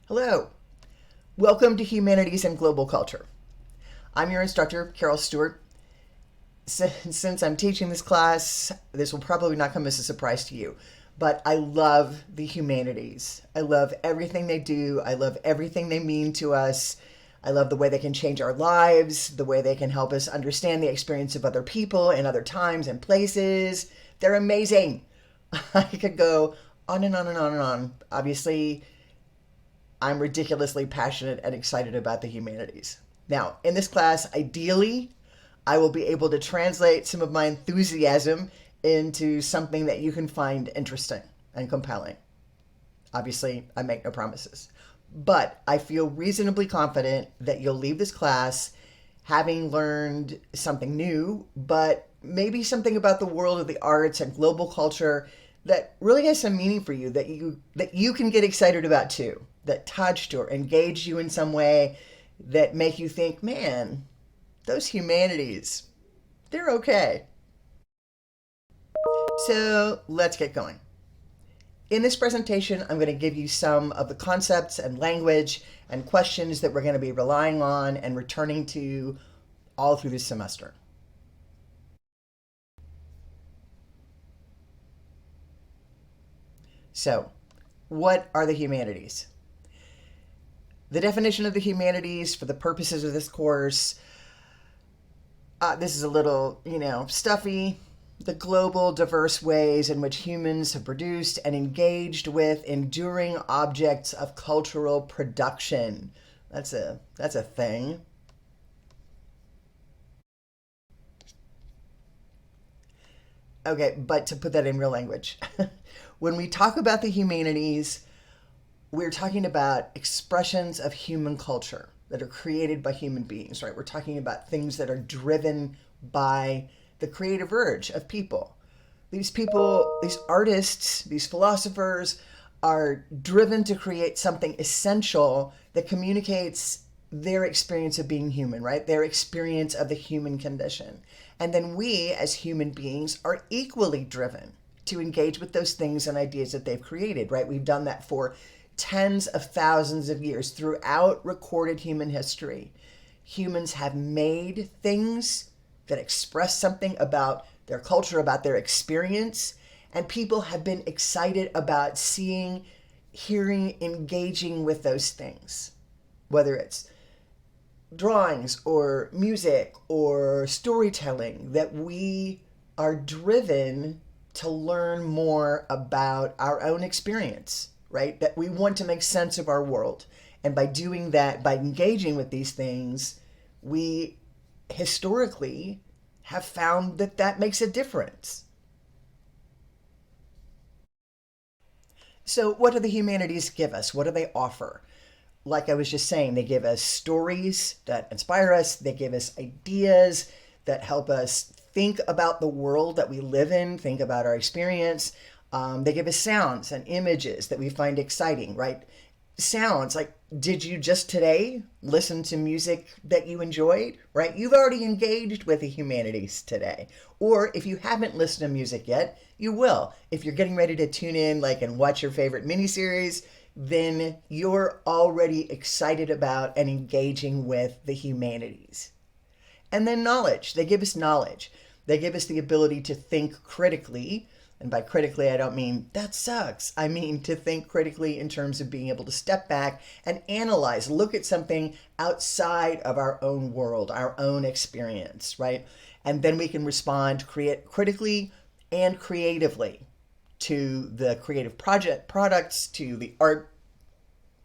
Hello, welcome to Humanities and Global Culture. I'm your instructor, Carol Stewart. Since I'm teaching this class, this will probably not come as a surprise to you, but I love the humanities. I love everything they do. I love everything they mean to us. I love the way they can change our lives, the way they can help us understand the experience of other people in other times and places. They're amazing. I could go on and on and on and on. Obviously, I'm ridiculously passionate and excited about the humanities. Now, in this class, ideally, I will be able to translate some of my enthusiasm into something that you can find interesting and compelling. Obviously, I make no promises. But I feel reasonably confident that you'll leave this class having learned something new, but maybe something about the world of the arts and global culture that really has some meaning for you that you can get excited about too, that touched or engaged you in some way, that make you think, man, those humanities, they're okay. So let's get going. In this presentation, I'm going to give you some of the concepts and language and questions that we're going to be relying on and returning to all through this semester. So, what are the humanities? The definition of the humanities for the purposes of this course, this is a little, stuffy. The global, diverse ways in which humans have produced and engaged with enduring objects of cultural production. That's a thing. Okay, but to put that in real language, when we talk about the humanities, we're talking about expressions of human culture that are created by human beings, right? We're talking about things that are driven by the creative urge of people. These people, these artists, these philosophers are driven to create something essential that communicates their experience of being human, right? Their experience of the human condition. And then we, as human beings, are equally driven to engage with those things and ideas that they've created, right? We've done that for tens of thousands of years throughout recorded human history. Humans have made things that express something about their culture, about their experience, and people have been excited about seeing, hearing, engaging with those things, whether it's drawings or music or storytelling, that we are driven to learn more about our own experience, right? That we want to make sense of our world. And by doing that, by engaging with these things, we historically have found that that makes a difference. So, what do the humanities give us? What do they offer? Like I was just saying, they give us stories that inspire us, they give us ideas that help us think about the world that we live in, think about our experience. They give us sounds and images that we find exciting, right? Sounds like, did you just today listen to music that you enjoyed, right? You've already engaged with the humanities today. Or if you haven't listened to music yet, you will. If you're getting ready to tune in, like, and watch your favorite miniseries, then you're already excited about and engaging with the humanities. And then knowledge. They give us knowledge. They give us the ability to think critically. And by critically, I don't mean that sucks. I mean to think critically in terms of being able to step back and analyze, look at something outside of our own world, our own experience, right? And then we can respond critically and creatively to the creative products, to the art,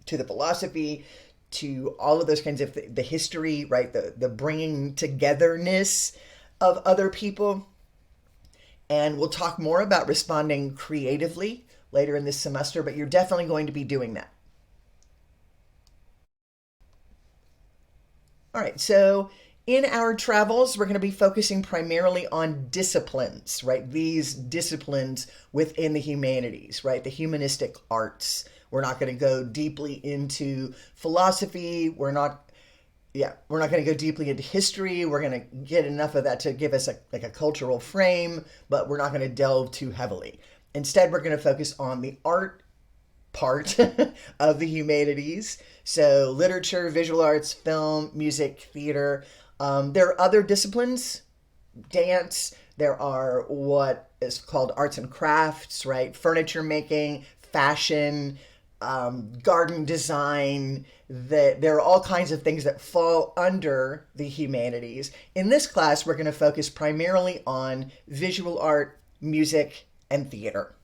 to the philosophy, to all of those kinds of the history, right? The bringing togetherness of other people. And we'll talk more about responding creatively later in this semester, but you're definitely going to be doing that. All right, so in our travels, we're going to be focusing primarily on disciplines, right? These disciplines within the humanities, right? The humanistic arts. We're not going to go deeply into philosophy. We're not going to go deeply into history. We're going to get enough of that to give us a cultural frame, but we're not going to delve too heavily. Instead, we're going to focus on the art part of the humanities. So literature, visual arts, film, music, theater. There are other disciplines, dance. There are what is called arts and crafts, right? Furniture making, fashion, garden design. There are all kinds of things that fall under the humanities. In this class, we're going to focus primarily on visual art, music, and theater.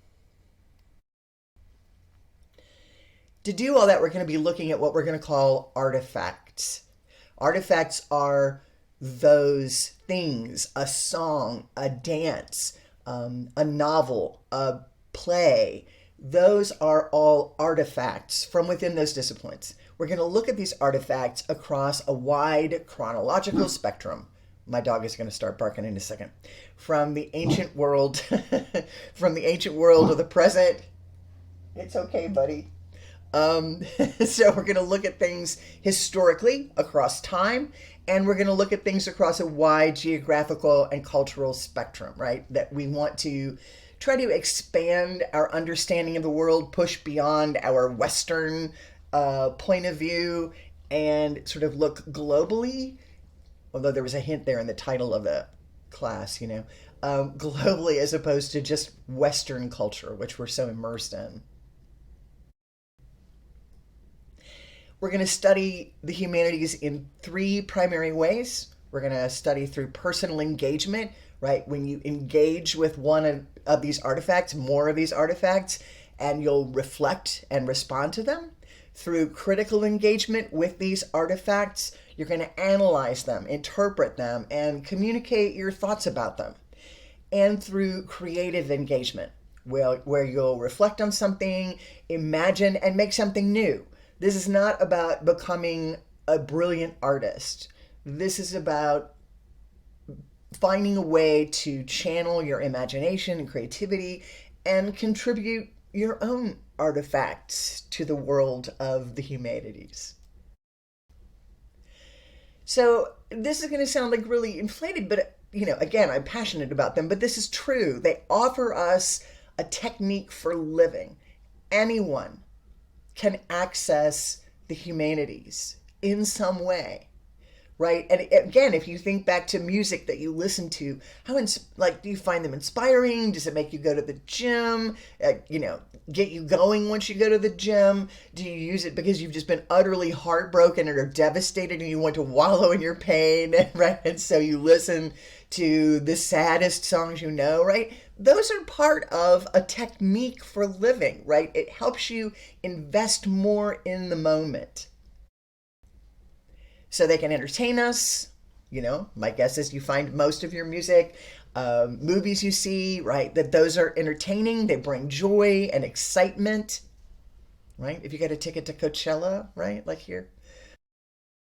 To do all that, we're going to be looking at what we're going to call artifacts. Artifacts are those things, a song, a dance, a novel, a play. Those are all artifacts from within those disciplines. We're going to look at these artifacts across a wide chronological spectrum. My dog is going to start barking in a second. From the ancient world, from the ancient world to the present. It's okay, buddy. So we're going to look at things historically across time, and we're going to look at things across a wide geographical and cultural spectrum, right? That we want to try to expand our understanding of the world, push beyond our Western point of view, and sort of look globally, although there was a hint there in the title of the class, globally as opposed to just Western culture, which we're so immersed in. We're going to study the humanities in three primary ways. We're going to study through personal engagement, right? When you engage with one of these artifacts, more of these artifacts, and you'll reflect and respond to them. Through critical engagement with these artifacts, you're going to analyze them, interpret them, and communicate your thoughts about them. And through creative engagement, where you'll reflect on something, imagine, and make something new. This is not about becoming a brilliant artist. This is about finding a way to channel your imagination and creativity and contribute your own artifacts to the world of the humanities. So this is going to sound like really inflated, but again, I'm passionate about them, but this is true. They offer us a technique for living. Anyone can access the humanities in some way, right? And again, if you think back to music that you listen to, how do you find them inspiring? Does it make you go to the gym? Get you going once you go to the gym? Do you use it because you've just been utterly heartbroken or devastated and you want to wallow in your pain, right? And so you listen to the saddest songs right? Those are part of a technique for living, right? It helps you invest more in the moment. So they can entertain us. My guess is you find most of your music, movies you see, right, that those are entertaining. They bring joy and excitement, right? If you get a ticket to Coachella, right, like here.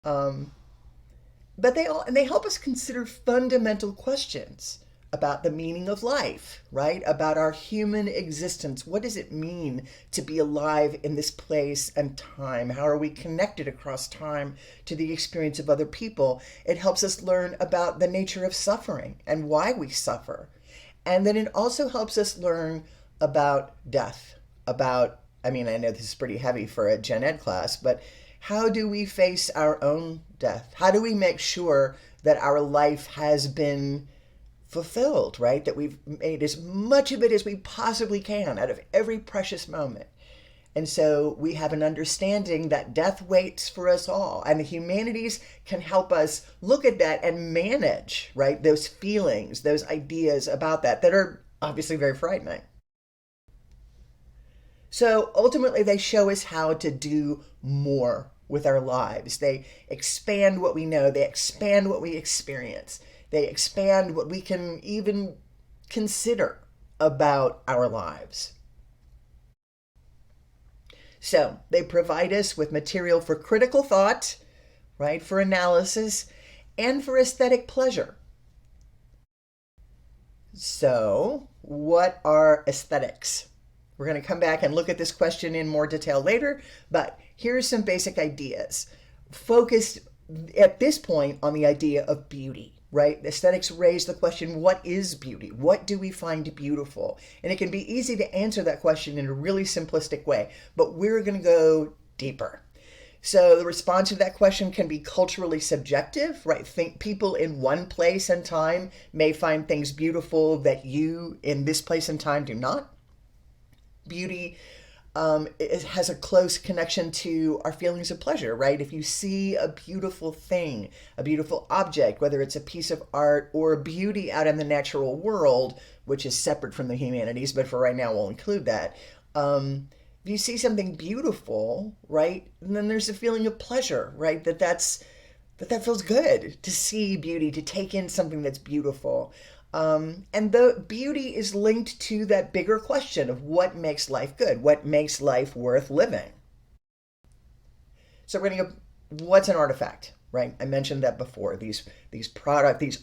But they help us consider fundamental questions about the meaning of life, right? About our human existence. What does it mean to be alive in this place and time? How are we connected across time to the experience of other people? It helps us learn about the nature of suffering and why we suffer. And then it also helps us learn about death, I know this is pretty heavy for a gen ed class, but how do we face our own death? How do we make sure that our life has been fulfilled, right? That we've made as much of it as we possibly can out of every precious moment. And so we have an understanding that death waits for us all. And the humanities can help us look at that and manage, right? Those feelings, those ideas about that are obviously very frightening. So ultimately, they show us how to do more with our lives. They expand what we know. They expand what we experience. They expand what we can even consider about our lives. So they provide us with material for critical thought, right, for analysis, and for aesthetic pleasure. So what are aesthetics? We're going to come back and look at this question in more detail later, but here's some basic ideas. Focused at this point on the idea of beauty. right? Aesthetics raise the question, what is beauty? What do we find beautiful? And it can be easy to answer that question in a really simplistic way, but we're going to go deeper. So the response to that question can be culturally subjective, right? Think people in one place and time may find things beautiful that you in this place and time do not. Beauty it has a close connection to our feelings of pleasure, right? If you see a beautiful thing, a beautiful object, whether it's a piece of art or beauty out in the natural world, which is separate from the humanities, but for right now we'll include that. If you see something beautiful, right, and then there's a feeling of pleasure, right? That feels good to see beauty, to take in something that's beautiful. And the beauty is linked to that bigger question of what makes life good, what makes life worth living. So we're going to go, what's an artifact, right? I mentioned that before. These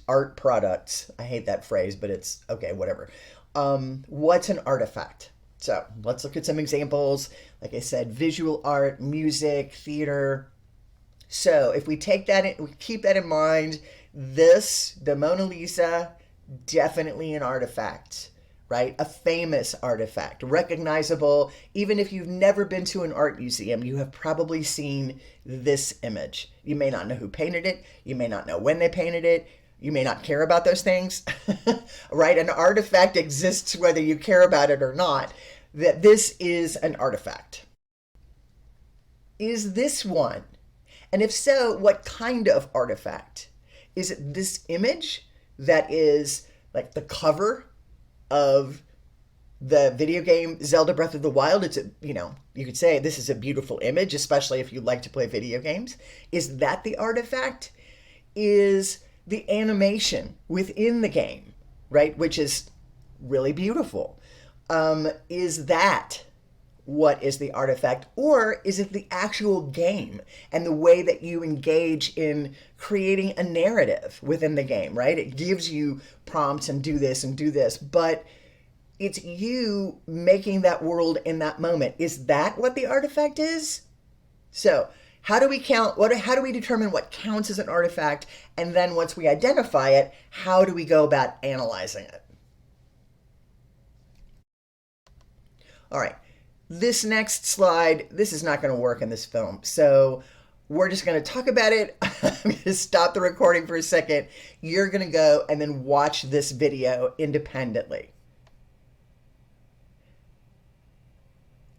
art products. I hate that phrase, but it's okay, whatever. What's an artifact? So let's look at some examples. Like I said, visual art, music, theater. So if we take that, we keep that in mind. The Mona Lisa, definitely an artifact, right? A famous artifact, recognizable. Even if you've never been to an art museum, you have probably seen this image. You may not know who painted it. You may not know when they painted it. You may not care about those things, right? An artifact exists whether you care about it or not. That this is an artifact. Is this one? And if so, what kind of artifact? Is it this image that is like the cover of the video game Zelda Breath of the Wild? It's you could say this is a beautiful image, especially if you like to play video games. Is that the artifact? Is the animation within the game, right, which is really beautiful? Is that what is the artifact? Or is it the actual game and the way that you engage in creating a narrative within the game, right? It gives you prompts and do this, but it's you making that world in that moment. Is that what the artifact is? So how do we how do we determine what counts as an artifact? And then once we identify it, how do we go about analyzing it? All right, this next slide, this is not going to work in this film. So we're just going to talk about it. I'm going to stop the recording for a second. You're going to go and then watch this video independently.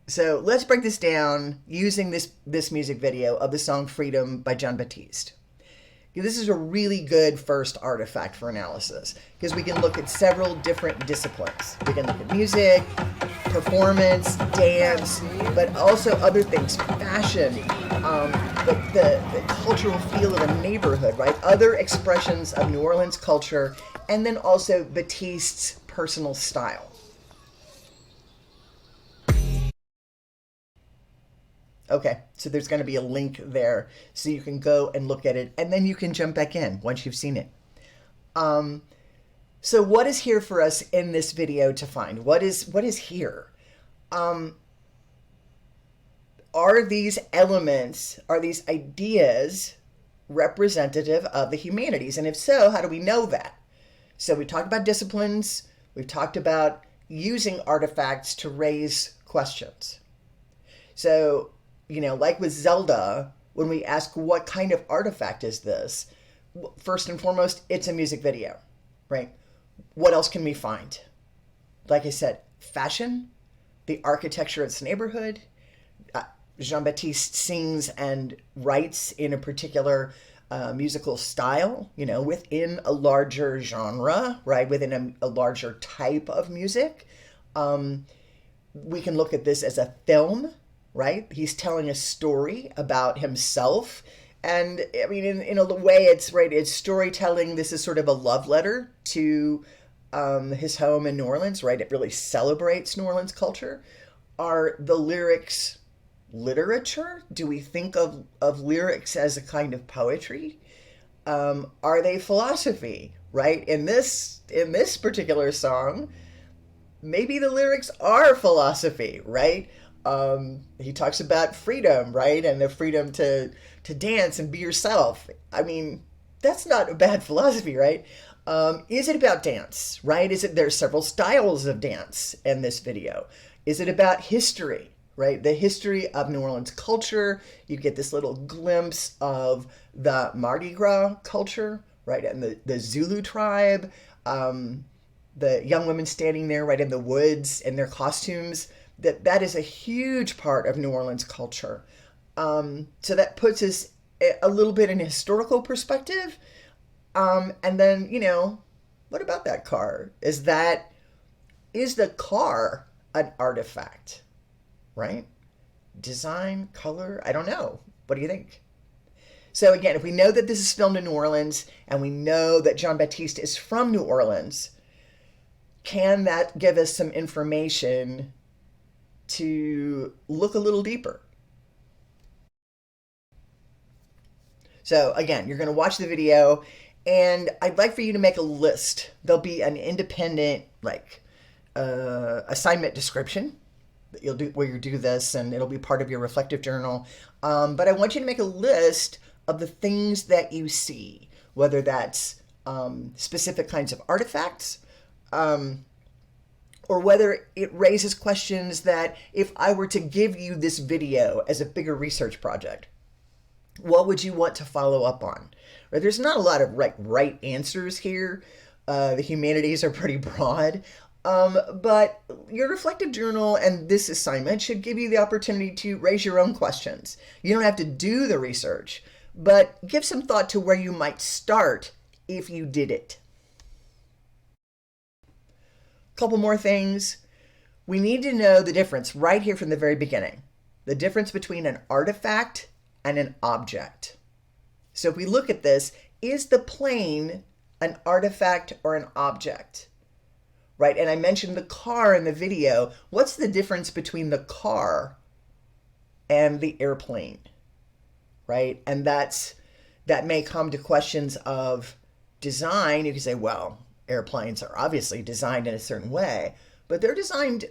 So let's break this down using this music video of the song Freedom by Jon Batiste. This is a really good first artifact for analysis because we can look at several different disciplines. We can look at music, performance, dance, but also other things, fashion, the cultural feel of a neighborhood, right? Other expressions of New Orleans culture, and then also Batiste's personal style. Okay, so there's going to be a link there so you can go and look at it, and then you can jump back in once you've seen it. So what is here for us in this video to find? What is here? Are these elements, are these ideas representative of the humanities? And if so, how do we know that? So we talked about disciplines. We've talked about using artifacts to raise questions. So, like with Zelda, when we ask what kind of artifact is this, first and foremost, it's a music video, right? What else can we find? Like I said, fashion, the architecture of its neighborhood. Jon Batiste sings and writes in a particular musical style, within a larger genre, right? Within a larger type of music. We can look at this as a film, right? He's telling a story about himself. And I mean, in a way, it's storytelling. This is sort of a love letter to his home in New Orleans, right? It really celebrates New Orleans culture. Are the lyrics literature? Do we think of lyrics as a kind of poetry? Are they philosophy, right? In this particular song, maybe the lyrics are philosophy, right? He talks about freedom, right? And the freedom to dance and be yourself. I mean, that's not a bad philosophy, right? Is it about dance, right? There's several styles of dance in this video. Is it about history, right? The history of New Orleans culture. You get this little glimpse of the Mardi Gras culture, right? And the Zulu tribe, the young women standing there right in the woods in their costumes. That is a huge part of New Orleans culture. So that puts us a little bit in a historical perspective. And then, what about that car? Is the car an artifact, right? Design, color, I don't know. What do you think? So again, if we know that this is filmed in New Orleans and we know that Jon Batiste is from New Orleans, can that give us some information to look a little deeper? So again, you're going to watch the video and I'd like for you to make a list. There'll be an independent assignment description that you'll do where you do this, and it'll be part of your reflective journal. But I want you to make a list of the things that you see, whether that's specific kinds of artifacts, or whether it raises questions that if I were to give you this video as a bigger research project, what would you want to follow up on? Right? There's not a lot of right answers here. The humanities are pretty broad. But your reflective journal and this assignment should give you the opportunity to raise your own questions. You don't have to do the research, but give some thought to where you might start if you did it. A couple more things. We need to know the difference right here from the very beginning. The difference between an artifact and an object. So if we look at this, is the plane an artifact or an object? Right? And I mentioned the car in the video. What's the difference between the car and the airplane? Right? And that may come to questions of design. You can say, well, airplanes are obviously designed in a certain way, but they're designed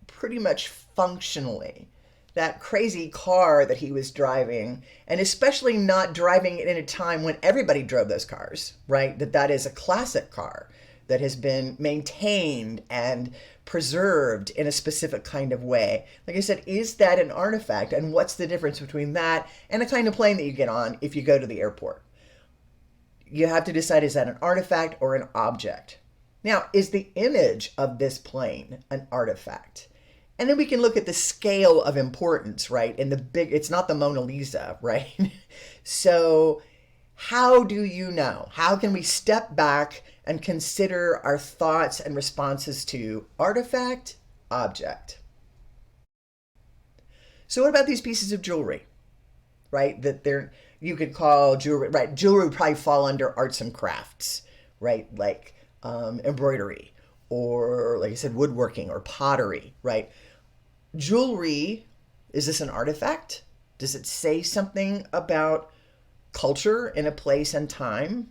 pretty much functionally. That crazy car that he was driving, and especially not driving it in a time when everybody drove those cars, right? That is a classic car that has been maintained and preserved in a specific kind of way. Like I said, is that an artifact? And what's the difference between that and the kind of plane that you get on if you go to the airport? You have to decide, is that an artifact or an object? Now, is the image of this plane an artifact? And then we can look at the scale of importance, right? It's not the Mona Lisa, right? So how do you know? How can we step back and consider our thoughts and responses to artifact, object? So what about these pieces of jewelry, right? You could call jewelry, right? Jewelry would probably fall under arts and crafts, right? Like embroidery, or like I said, woodworking or pottery, right? Jewelry, is this an artifact? Does it say something about culture in a place and time?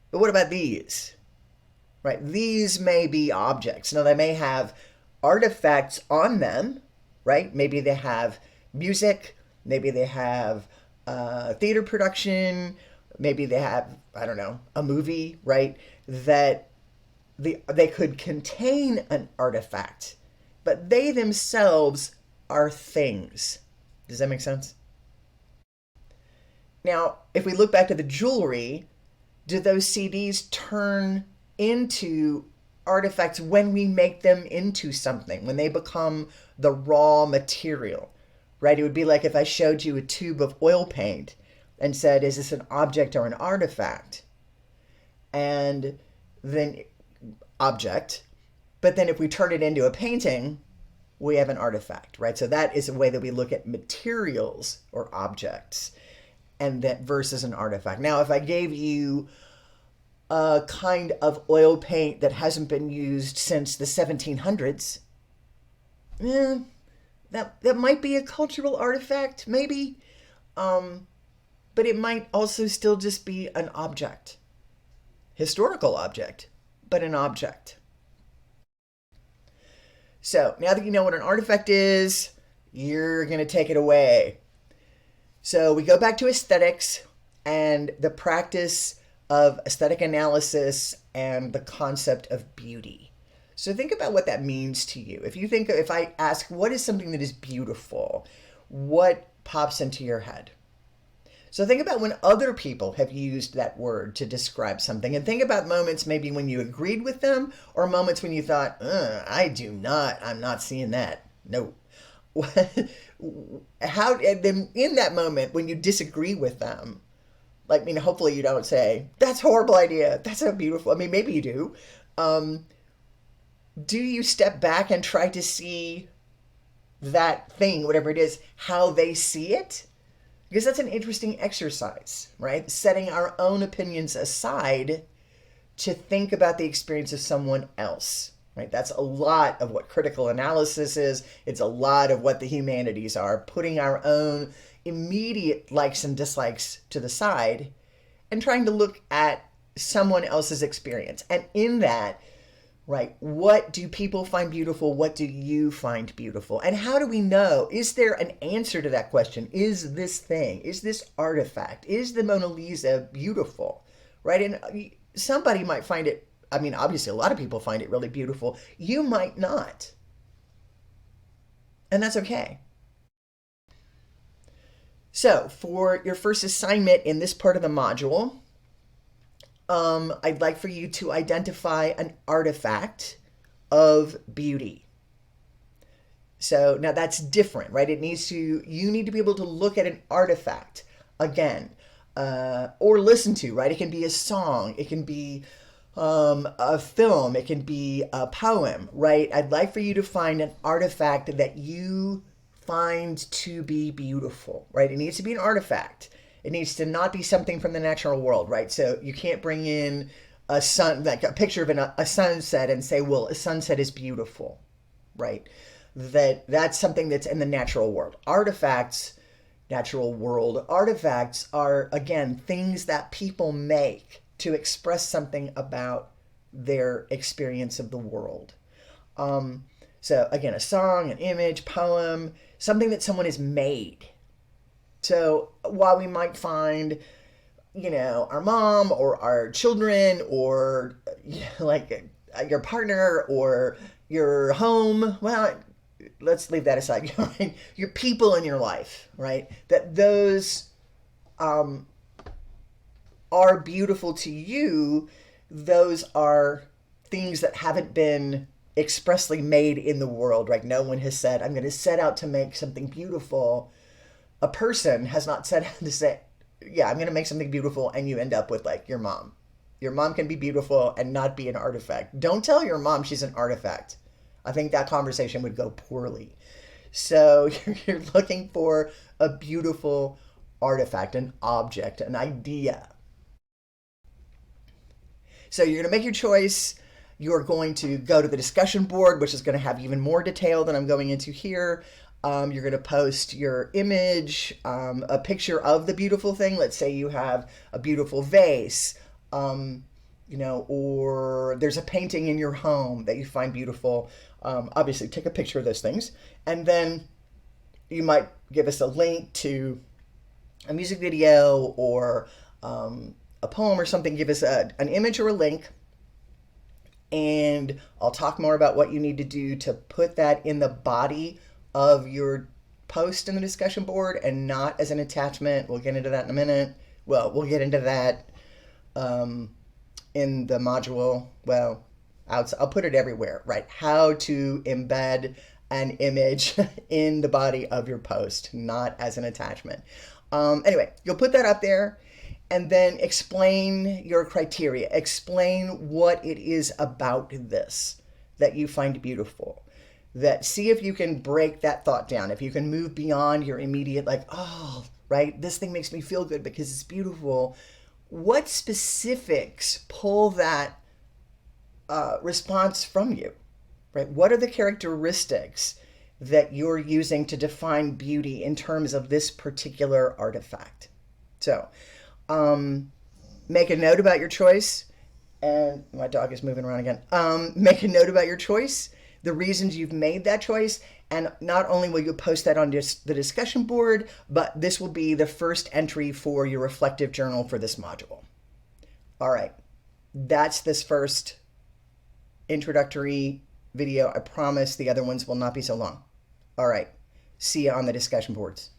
But what about these? Right? These may be objects. Now, they may have artifacts on them, right? Maybe they have music. Maybe they have theater production. Maybe they have, I don't know, a movie, right? That they could contain an artifact, but they themselves are things. Does that make sense? Now, if we look back to the jewelry, do those CDs turn into artifacts when we make them into something, when they become the raw material, right? It would be like if I showed you a tube of oil paint and said, is this an object or an artifact? And then object, but then if we turn it into a painting, we have an artifact, right? So that is a way that we look at materials or objects, and that versus an artifact. Now, if I gave you a kind of oil paint that hasn't been used since the 1700s, that might be a cultural artifact, maybe, but it might also still just be an object, historical object, but an object. So now that you know what an artifact is, you're going to take it away. So we go back to aesthetics, and the practice of aesthetic analysis and the concept of beauty. So think about what that means to you. If I ask, what is something that is beautiful, what pops into your head? So think about when other people have used that word to describe something, and think about moments maybe when you agreed with them or moments when you thought, I'm not seeing that. No. And then in that moment when you disagree with them, hopefully you don't say, that's a horrible idea. That's so beautiful. Maybe you do. Do you step back and try to see that thing, whatever it is, how they see it? Because that's an interesting exercise, right? Setting our own opinions aside to think about the experience of someone else, right? That's a lot of what critical analysis is. It's a lot of what the humanities are, putting our own immediate likes and dislikes to the side and trying to look at someone else's experience. And in that, right, what do people find beautiful? What do you find beautiful? And how do we know? Is there an answer to that question? Is this thing, is this artifact, is the Mona Lisa beautiful, right? And somebody might find it, obviously a lot of people find it really beautiful. You might not. And that's okay. So for your first assignment in this part of the module, I'd like for you to identify an artifact of beauty. So now that's different, right? You need to be able to look at an artifact again, or listen to, right? It can be a song, it can be a film, it can be a poem, right? I'd like for you to find an artifact that you find to be beautiful, right? It needs to be an artifact. It needs to not be something from the natural world, right? So you can't bring in a picture of a sunset and say, well, a sunset is beautiful, right? That's something that's in the natural world. Natural world artifacts are, again, things that people make to express something about their experience of the world. So again, a song, an image, poem, something that someone has made. So while we might find, our mom or our children or your partner or your home, well, let's leave that aside. Your people in your life, right? That those are beautiful to you. Those are things that haven't been expressly made in the world, right? No one has said, I'm going to set out to make something beautiful. A person has not said to say, yeah, I'm going to make something beautiful, and you end up with your mom. Your mom can be beautiful and not be an artifact. Don't tell your mom she's an artifact. I think that conversation would go poorly. So you're looking for a beautiful artifact, an object, an idea. So you're going to make your choice. You're going to go to the discussion board, which is going to have even more detail than I'm going into here. You're going to post your image, a picture of the beautiful thing. Let's say you have a beautiful vase, or there's a painting in your home that you find beautiful. Obviously, take a picture of those things. And then you might give us a link to a music video or a poem or something. Give us an image or a link. And I'll talk more about what you need to do to put that in the body of your post in the discussion board and not as an attachment. We'll get into that in a minute. Well, we'll get into that in the module. Well, I'll put it everywhere, right? How to embed an image in the body of your post, not as an attachment. Anyway, you'll put that up there and then explain your criteria. Explain what it is about this that you find beautiful. See if you can break that thought down. If you can move beyond your immediate, right, this thing makes me feel good because it's beautiful. What specifics pull that response from you, right? What are the characteristics that you're using to define beauty in terms of this particular artifact? So make a note about your choice. And my dog is moving around again. Make a note about your choice, the reasons you've made that choice, And not only will you post that on the discussion board, but this will be the first entry for your reflective journal for this module. All right, that's this first introductory video. I promise the other ones will not be so long. All right, see you on the discussion boards.